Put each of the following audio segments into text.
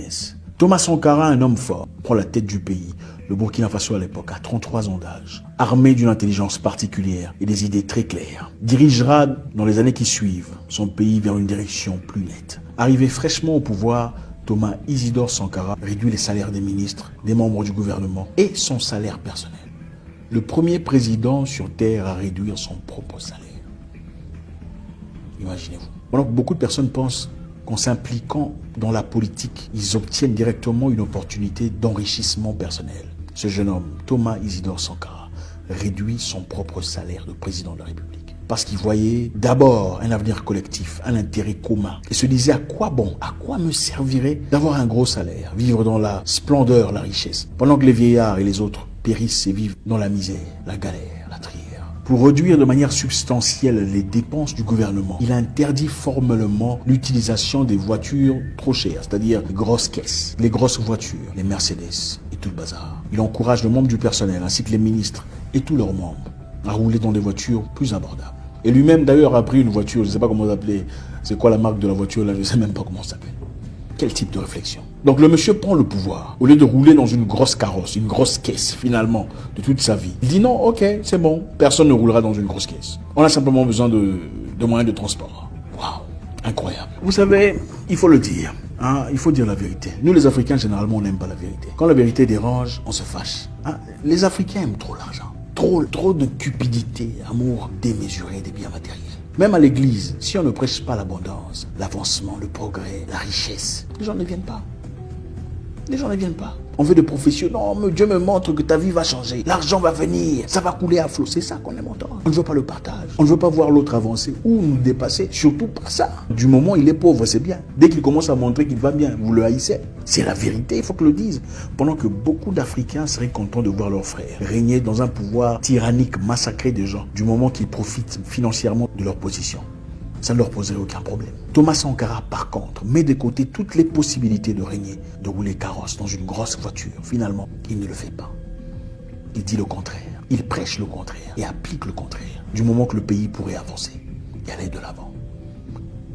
jeunesse. Thomas Sankara, un homme fort, prend la tête du pays, le Burkina Faso à l'époque, à 33 ans d'âge, armé d'une intelligence particulière et des idées très claires, dirigera dans les années qui suivent son pays vers une direction plus nette. Arrivé fraîchement au pouvoir, Thomas Isidore Sankara réduit les salaires des ministres, des membres du gouvernement et son salaire personnel. Le premier président sur Terre à réduire son propre salaire. Imaginez-vous. Pendant que beaucoup de personnes pensent qu'en s'impliquant dans la politique, ils obtiennent directement une opportunité d'enrichissement personnel. Ce jeune homme, Thomas Isidore Sankara, réduit son propre salaire de président de la République. Parce qu'il voyait d'abord un avenir collectif, un intérêt commun. Et se disait à quoi bon, à quoi me servirait d'avoir un gros salaire, vivre dans la splendeur, la richesse, pendant que les vieillards et les autres périssent et vivent dans la misère, la galère, la trière. Pour réduire de manière substantielle les dépenses du gouvernement, il interdit formellement l'utilisation des voitures trop chères, c'est-à-dire les grosses caisses, les grosses voitures, les Mercedes et tout le bazar. Il encourage le membre du personnel ainsi que les ministres et tous leurs membres à rouler dans des voitures plus abordables. Et lui-même d'ailleurs a pris une voiture, je ne sais pas comment vous appelez, c'est quoi la marque de la voiture là, je ne sais même pas comment ça s'appelle. Quel type de réflexion? Donc le monsieur prend le pouvoir. Au lieu de rouler dans une grosse carrosse, une grosse caisse finalement de toute sa vie. Il dit non, ok, c'est bon, personne ne roulera dans une grosse caisse. On a simplement besoin de moyens de transport. Waouh, incroyable. Vous savez, il faut le dire. Hein, il faut dire la vérité. Nous les Africains, généralement, on n'aime pas la vérité. Quand la vérité dérange, on se fâche. Hein, les Africains aiment trop l'argent. Trop de cupidité, amour démesuré des biens matériels. Même à l'église, si on ne prêche pas l'abondance, l'avancement, le progrès, la richesse, les gens ne viennent pas. Les gens ne viennent pas. On veut des professions. Non, mais Dieu me montre que ta vie va changer. L'argent va venir. Ça va couler à flot. C'est ça qu'on aime entendre. On ne veut pas le partage. On ne veut pas voir l'autre avancer ou nous dépasser. Surtout pas ça. Du moment où il est pauvre, c'est bien. Dès qu'il commence à montrer qu'il va bien, vous le haïssez. C'est la vérité, il faut que le dise. Pendant que beaucoup d'Africains seraient contents de voir leurs frères régner dans un pouvoir tyrannique, massacrer des gens, du moment qu'ils profitent financièrement de leur position. Ça ne leur poserait aucun problème. Thomas Sankara, par contre, met de côté toutes les possibilités de régner, de rouler carrosse dans une grosse voiture. Finalement, il ne le fait pas. Il dit le contraire. Il prêche le contraire et applique le contraire. Du moment que le pays pourrait avancer et aller de l'avant.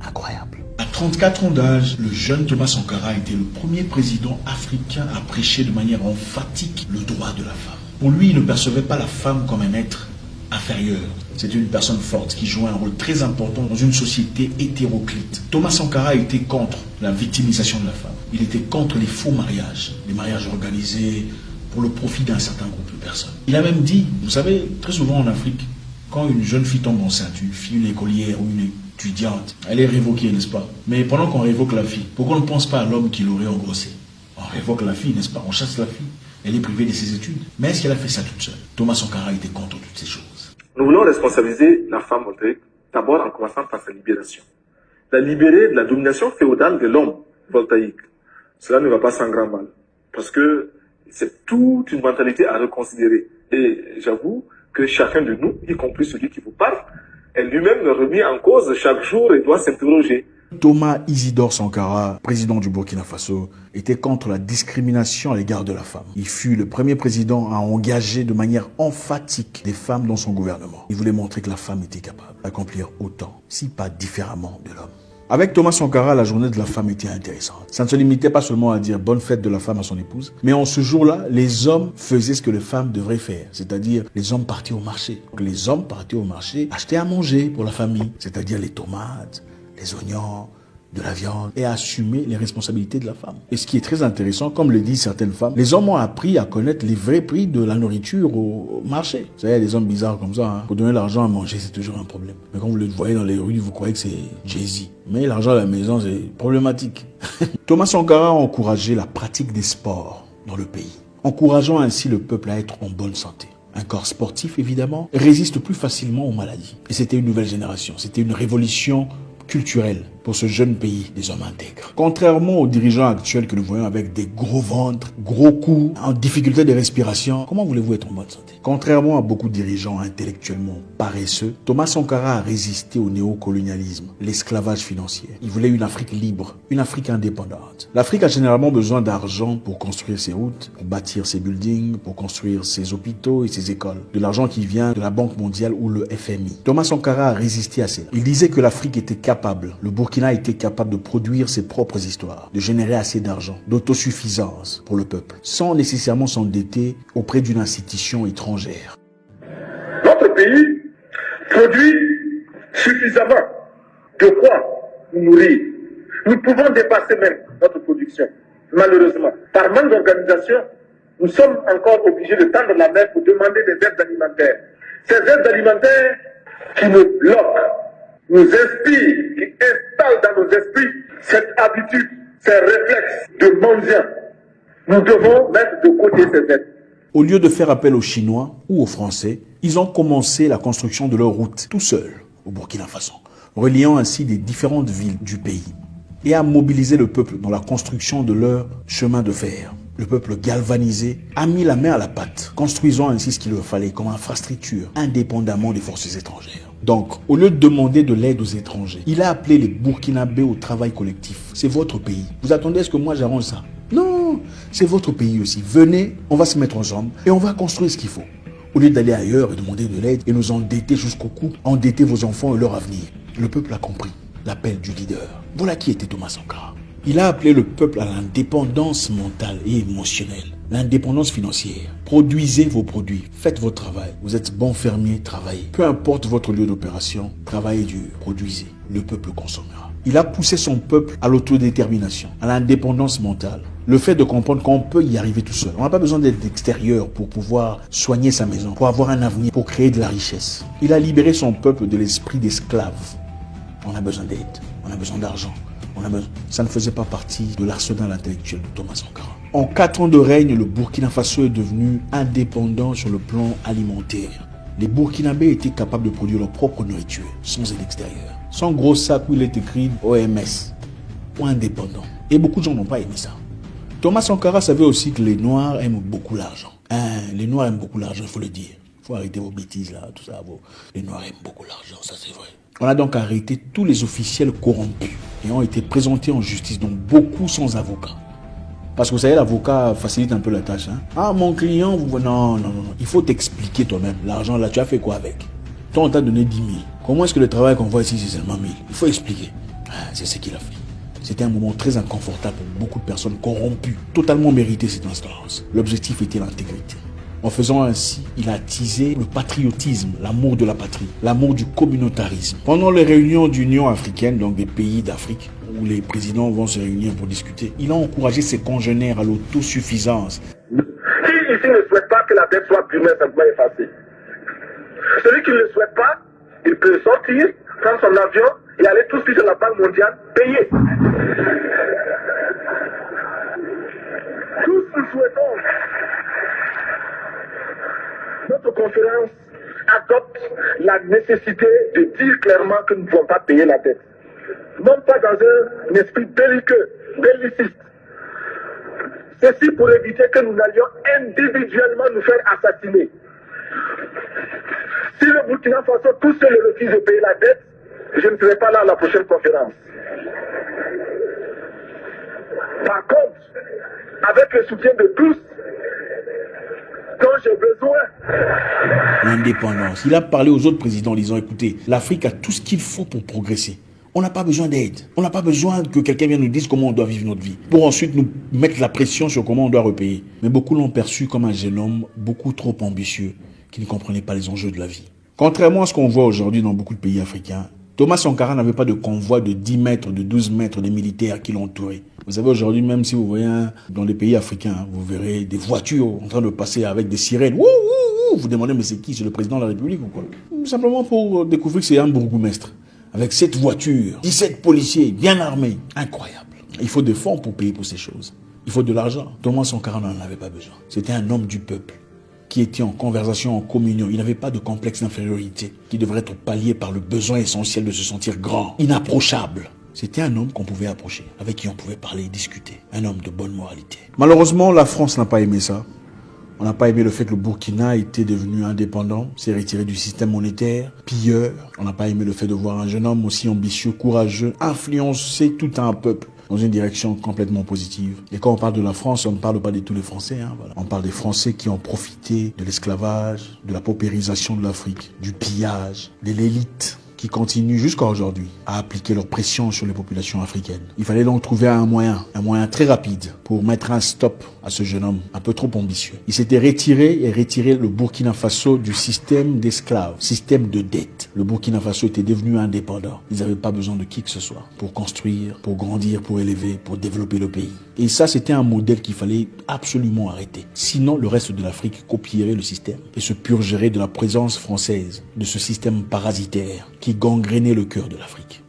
Incroyable. À 34 ans d'âge, le jeune Thomas Sankara était le premier président africain à prêcher de manière emphatique le droit de la femme. Pour lui, il ne percevait pas la femme comme un être inférieur. C'est une personne forte qui jouait un rôle très important dans une société hétéroclite. Thomas Sankara était contre la victimisation de la femme. Il était contre les faux mariages, les mariages organisés pour le profit d'un certain groupe de personnes. Il a même dit, vous savez, très souvent en Afrique, quand une jeune fille tombe enceinte, une fille, une écolière ou une étudiante, elle est révoquée, n'est-ce pas? Mais pendant qu'on révoque la fille, pourquoi on ne pense pas à l'homme qui l'aurait engrossée? On révoque la fille, n'est-ce pas? On chasse la fille. Elle est privée de ses études. Mais est-ce qu'elle a fait ça toute seule? Thomas Sankara était contre toutes ces choses. Nous voulons responsabiliser la femme voltaïque, d'abord en commençant par sa libération. La libérer de la domination féodale de l'homme voltaïque. Cela ne va pas sans grand mal. Parce que c'est toute une mentalité à reconsidérer. Et j'avoue que chacun de nous, y compris celui qui vous parle, est lui-même remis en cause chaque jour et doit s'interroger. Thomas Isidore Sankara, président du Burkina Faso, était contre la discrimination à l'égard de la femme. Il fut le premier président à engager de manière emphatique des femmes dans son gouvernement. Il voulait montrer que la femme était capable d'accomplir autant, si pas différemment de l'homme. Avec Thomas Sankara, la journée de la femme était intéressante. Ça ne se limitait pas seulement à dire bonne fête de la femme à son épouse, mais en ce jour-là, les hommes faisaient ce que les femmes devraient faire, c'est-à-dire les hommes partaient au marché. Les hommes partaient au marché, achetaient à manger pour la famille, c'est-à-dire les tomates, les oignons, de la viande et assumer les responsabilités de la femme. Et ce qui est très intéressant, comme le disent certaines femmes, les hommes ont appris à connaître les vrais prix de la nourriture au marché. Vous savez, des hommes bizarres comme ça, hein. Pour donner l'argent à manger, c'est toujours un problème. Mais quand vous le voyez dans les rues, vous croyez que c'est Jay-Z. Mais l'argent à la maison, c'est problématique. Thomas Sankara a encouragé la pratique des sports dans le pays, encourageant ainsi le peuple à être en bonne santé. Un corps sportif, évidemment, résiste plus facilement aux maladies. Et c'était une nouvelle génération, c'était une révolution culturelle pour ce jeune pays des hommes intègres. Contrairement aux dirigeants actuels que nous voyons avec des gros ventres, gros coups, en difficulté de respiration, comment voulez-vous être en bonne santé? Contrairement à beaucoup de dirigeants intellectuellement paresseux, Thomas Sankara a résisté au néocolonialisme, l'esclavage financier. Il voulait une Afrique libre, une Afrique indépendante. L'Afrique a généralement besoin d'argent pour construire ses routes, pour bâtir ses buildings, pour construire ses hôpitaux et ses écoles. De l'argent qui vient de la Banque mondiale ou le FMI. Thomas Sankara a résisté à cela. Il disait que l'Afrique était capable, le Burkina Burkina était capable de produire ses propres histoires, de générer assez d'argent, d'autosuffisance pour le peuple, sans nécessairement s'endetter auprès d'une institution étrangère. Notre pays produit suffisamment de quoi nous nourrir. Nous pouvons dépasser même notre production. Malheureusement, par manque d'organisation, nous sommes encore obligés de tendre la main pour demander des aides alimentaires. Ces aides alimentaires qui nous bloquent, nous inspirent, qui installent dans nos esprits cette habitude, ces réflexes de mendiants. Nous devons mettre de côté ces aides. Au lieu de faire appel aux Chinois ou aux Français, ils ont commencé la construction de leur route tout seuls au Burkina Faso, reliant ainsi les différentes villes du pays et à mobiliser le peuple dans la construction de leur chemin de fer. Le peuple galvanisé a mis la main à la pâte, construisant ainsi ce qu'il leur fallait comme infrastructure, indépendamment des forces étrangères. Donc, au lieu de demander de l'aide aux étrangers, il a appelé les Burkinabés au travail collectif. C'est votre pays. Vous attendez à ce que moi j'arrange ça? Non, c'est votre pays aussi. Venez, on va se mettre ensemble et on va construire ce qu'il faut. Au lieu d'aller ailleurs et demander de l'aide et nous endetter jusqu'au cou, endetter vos enfants et leur avenir. Le peuple a compris l'appel du leader. Voilà qui était Thomas Sankara. Il a appelé le peuple à l'indépendance mentale et émotionnelle, l'indépendance financière. Produisez vos produits, faites votre travail. Vous êtes bon fermier, travaillez. Peu importe votre lieu d'opération, travaillez dur, produisez. Le peuple consommera. Il a poussé son peuple à l'autodétermination, à l'indépendance mentale. Le fait de comprendre qu'on peut y arriver tout seul. On n'a pas besoin d'être extérieur pour pouvoir soigner sa maison, pour avoir un avenir, pour créer de la richesse. Il a libéré son peuple de l'esprit d'esclave. On a besoin d'aide, on a besoin d'argent. Ça ne faisait pas partie de l'arsenal intellectuel de Thomas Sankara. En 4 ans de règne, le Burkina Faso est devenu indépendant sur le plan alimentaire. Les Burkinabés étaient capables de produire leur propre nourriture, sans aide extérieure. Son gros sac où il est écrit OMS, ou indépendant. Et beaucoup de gens n'ont pas aimé ça. Thomas Sankara savait aussi que les Noirs aiment beaucoup l'argent. Les Noirs aiment beaucoup l'argent, il faut le dire. Il faut arrêter vos bêtises là, tout ça. Les Noirs aiment beaucoup l'argent, ça c'est vrai. On a donc arrêté tous les officiels corrompus et ont été présentés en justice, donc beaucoup sans avocat. Parce que vous savez, l'avocat facilite un peu la tâche. Hein? Ah, mon client, non. Il faut t'expliquer toi-même. L'argent là, tu as fait quoi avec? Toi, on t'a donné 10 000. Comment est-ce que le travail qu'on voit ici, c'est seulement 1000? Il faut expliquer. C'est ce qu'il a fait. C'était un moment très inconfortable pour beaucoup de personnes corrompues. Totalement mérité cette instance. L'objectif était l'intégrité. En faisant ainsi, il a attisé le patriotisme, l'amour de la patrie, l'amour du communautarisme. Pendant les réunions d'Union africaine, donc des pays d'Afrique, où les présidents vont se réunir pour discuter, il a encouragé ses congénères à l'autosuffisance. Qui ici ne souhaite pas que la dette soit purement simplement effacée? Celui qui ne le souhaite pas, il peut sortir, prendre son avion et aller tout de suite à la Banque mondiale payer. Tous nous souhaitons. Notre conférence adopte la nécessité de dire clairement que nous ne pouvons pas payer la dette. Non pas dans un esprit belliqueux, belliciste. Ceci pour éviter que nous n'allions individuellement nous faire assassiner. Si le Burkina Faso tout seul refuse de payer la dette, je ne serai pas là à la prochaine conférence. Par contre, avec le soutien de tous, dont j'ai besoin. L'indépendance. Il a parlé aux autres présidents en disant, écoutez, l'Afrique a tout ce qu'il faut pour progresser. On n'a pas besoin d'aide. On n'a pas besoin que quelqu'un vienne nous dire comment on doit vivre notre vie. Pour ensuite nous mettre la pression sur comment on doit repayer. Mais beaucoup l'ont perçu comme un jeune homme beaucoup trop ambitieux qui ne comprenait pas les enjeux de la vie. Contrairement à ce qu'on voit aujourd'hui dans beaucoup de pays africains, Thomas Sankara n'avait pas de convoi de 10 mètres, de 12 mètres de militaires qui l'entouraient. Vous savez, aujourd'hui, même si vous voyez dans les pays africains, vous verrez des voitures en train de passer avec des sirènes. Wouh, wouh, wouh. Vous demandez, mais c'est qui? C'est le président de la République ou quoi? Simplement pour découvrir que c'est un bourgmestre. Avec 7 voitures, 17 policiers, bien armés. Incroyable. Il faut des fonds pour payer pour ces choses. Il faut de l'argent. Thomas Sankara n'en avait pas besoin. C'était un homme du peuple qui était en conversation, en communion. Il n'avait pas de complexe d'infériorité qui devrait être pallié par le besoin essentiel de se sentir grand, inapprochable. C'était un homme qu'on pouvait approcher, avec qui on pouvait parler et discuter. Un homme de bonne moralité. Malheureusement, la France n'a pas aimé ça. On n'a pas aimé le fait que le Burkina était devenu indépendant, s'est retiré du système monétaire, pilleur. On n'a pas aimé le fait de voir un jeune homme aussi ambitieux, courageux, influencer tout un peuple dans une direction complètement positive. Et quand on parle de la France, on ne parle pas de tous les Français. Voilà. On parle des Français qui ont profité de l'esclavage, de la paupérisation de l'Afrique, du pillage, de l'élite qui continuent jusqu'à aujourd'hui à appliquer leur pression sur les populations africaines. Il fallait donc trouver un moyen très rapide pour mettre un stop à ce jeune homme un peu trop ambitieux. Il s'était retiré le Burkina Faso du système d'esclaves, système de dette. Le Burkina Faso était devenu indépendant. Ils n'avaient pas besoin de qui que ce soit pour construire, pour grandir, pour élever, pour développer le pays. Et ça, c'était un modèle qu'il fallait absolument arrêter. Sinon, le reste de l'Afrique copierait le système et se purgerait de la présence française, de ce système parasitaire qui gangrénait le cœur de l'Afrique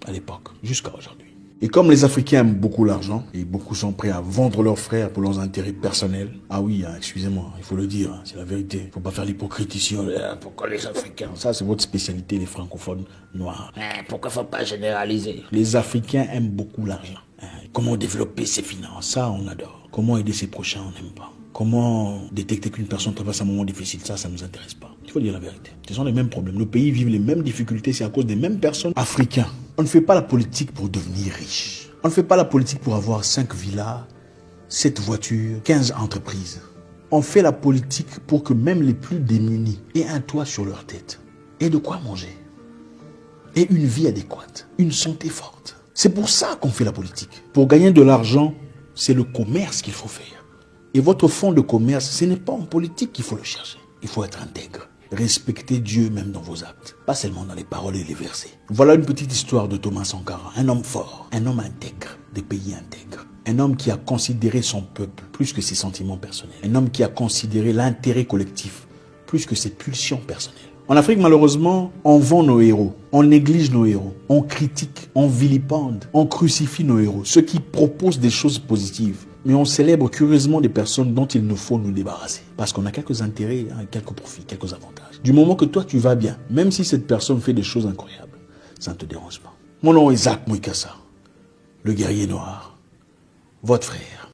à l'époque, jusqu'à aujourd'hui. Et comme les Africains aiment beaucoup l'argent, et beaucoup sont prêts à vendre leurs frères pour leurs intérêts personnels, ah oui, excusez-moi, il faut le dire, c'est la vérité. Il ne faut pas faire l'hypocrite ici. Pourquoi les Africains? Ça, c'est votre spécialité, les francophones noirs. Pourquoi il ne faut pas généraliser? Les Africains aiment beaucoup l'argent. Comment développer ses finances? Ça, on adore. Comment aider ses prochains? On n'aime pas. Comment détecter qu'une personne traverse un moment difficile? Ça ne nous intéresse pas. Il faut dire la vérité. Ce sont les mêmes problèmes. Le pays vit les mêmes difficultés, c'est à cause des mêmes personnes africains. On ne fait pas la politique pour devenir riche. On ne fait pas la politique pour avoir 5 villas, 7 voitures, 15 entreprises. On fait la politique pour que même les plus démunis aient un toit sur leur tête, et de quoi manger, et une vie adéquate, une santé forte. C'est pour ça qu'on fait la politique. Pour gagner de l'argent, c'est le commerce qu'il faut faire. Et votre fonds de commerce, ce n'est pas en politique qu'il faut le chercher. Il faut être intègre. Respectez Dieu même dans vos actes, pas seulement dans les paroles et les versets. Voilà une petite histoire de Thomas Sankara, un homme fort, un homme intègre, des pays intègres. Un homme qui a considéré son peuple plus que ses sentiments personnels. Un homme qui a considéré l'intérêt collectif plus que ses pulsions personnelles. En Afrique, malheureusement, on vend nos héros, on néglige nos héros, on critique, on vilipende, on crucifie nos héros, ceux qui proposent des choses positives. Mais on célèbre curieusement des personnes dont il nous faut nous débarrasser. Parce qu'on a quelques intérêts, quelques profits, quelques avantages. Du moment que toi tu vas bien, même si cette personne fait des choses incroyables, ça ne te dérange pas. Mon nom est Zach Mouikassa, le guerrier noir, votre frère.